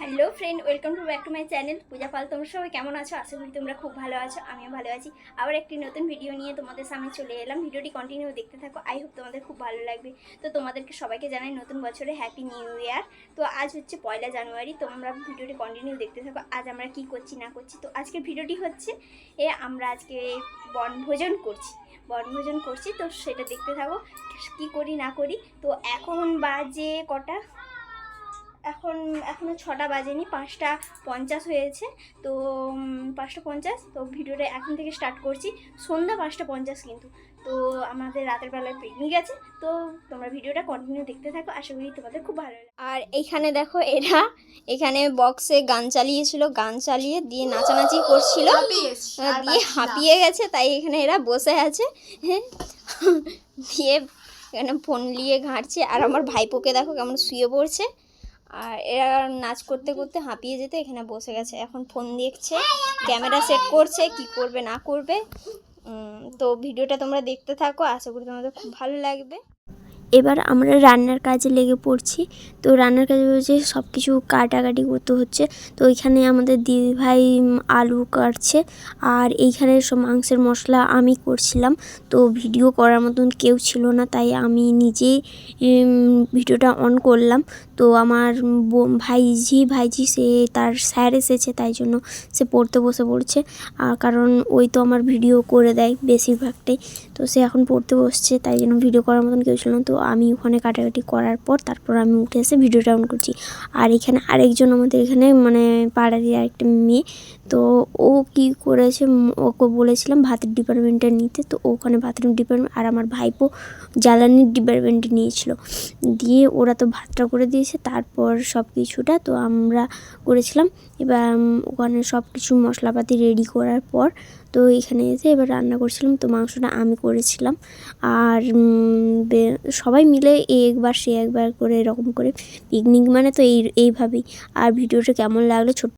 Hello friend, welcome to back to my channel Puja Pal. তোমরা সবাই কেমন আছো? আশা করি তোমরা খুব ভালো আছো, আমিও ভালো আছি। আবার একটি নতুন ভিডিও নিয়ে তোমাদের সামনে চলে এলাম। ভিডিওটি কন্টিনিউ দেখতে থাকো, আই হোপ তোমাদের খুব ভালো লাগবে। তো তোমাদেরকে সবাইকে জানাই নতুন বছরে হ্যাপি নিউ ইয়ার। তো আজ হচ্ছে 1 জানুয়ারি, তোমরা ভিডিওটি কন্টিনিউ দেখতে থাকো। আজ আমরা কি করছি না করছি, তো আজকের ভিডিওটি হচ্ছে আমরা আজকে বনভোজন করছি, তো সেটা দেখতে থাকো কি করি না করি। তো এখন বাজে কটা? এখনও 6টা বাজেনি, 5টা 50 হয়েছে। তো 5টা 50, তো ভিডিওটা এখন থেকে স্টার্ট করছি। সন্ধ্যা 5টা 50 কিন্তু। তো আমাদের রাতের বেলায় পিকনিক আছে, তো তোমরা ভিডিওটা কন্টিনিউ দেখতে থাকো, আশা করি তোমাদের খুব ভালো লাগে। আর এইখানে দেখো, এখানে বক্সে গান চালিয়েছিল, গান চালিয়ে দিয়ে নাচানাচি করছিল, দিয়ে হাঁপিয়ে গেছে, তাই এখানে এরা বসে আছে। হ্যাঁ, দিয়ে এখানে ফোন নিয়ে ঘাঁটছে। আর আমার ভাইপোকে দেখো কেমন শুয়ে পড়ছে। আর এরা নাচ করতে করতে হাঁপিয়ে যেতে এখানে বসে গেছে, এখন ফোন দেখছে, ক্যামেরা সেট করছে, কি করবে না করবে। তো ভিডিওটা তোমরা দেখতে থাকো, আশা করি তোমাদের খুব ভালো লাগবে। এবার আমরা রান্নার কাজে লেগে পড়ছি। তো রান্নার কাজে হচ্ছে সব কিছু কাটাকাটি করতে হচ্ছে। তো এইখানে আমাদের দিদিভাই আলু কাটছে, আর এইখানে সব মাংসের মশলা আমি করছিলাম। তো ভিডিও করার মতন কেউ ছিল না, তাই আমি নিজেই ভিডিওটা অন করলাম। তো আমার ভাইজি সে তার স্যার এসেছে, তাই জন্য সে পড়তে বসে পড়ছে। কারণ ওই তো আমার ভিডিও করে দেয় বেশিরভাগটাই। তো সে এখন পড়তে বসছে, তাই জন্য ভিডিও করার মতন কেউ ছিল না। তো আমি ওখানে কাটাকাটি করার পর তারপর আমি উঠে এসে ভিডিওটা অন করছি। আর এখানে আরেকজন আমাদের এখানে মানে পাড়ারই আরেকটা মেয়ে, তো ও কি করেছে, ওকে বলেছিলাম ভাতের ডিপার্টমেন্টে নিতে, তো ওখানে ভাতের ডিপার্টমেন্ট, আর আমার ভাইপো জ্বালানির ডিপার্টমেন্টে নিয়েছিল। দিয়ে ওরা তো ভাতটা করে দিয়েছে, তারপর সব কিছুটা তো আমরা করেছিলাম। এবার ওখানে সব কিছু মশলাপাতি রেডি করার পর তো এখানে এসে এবার রান্না করছিলাম। তো মাংসটা আমি করেছিলাম, আর সবাই মিলে একবার সে একবার করে এরকম করে পিকনিক মানে তো এইভাবেই। আর ভিডিওটা কেমন লাগলো ছোট্ট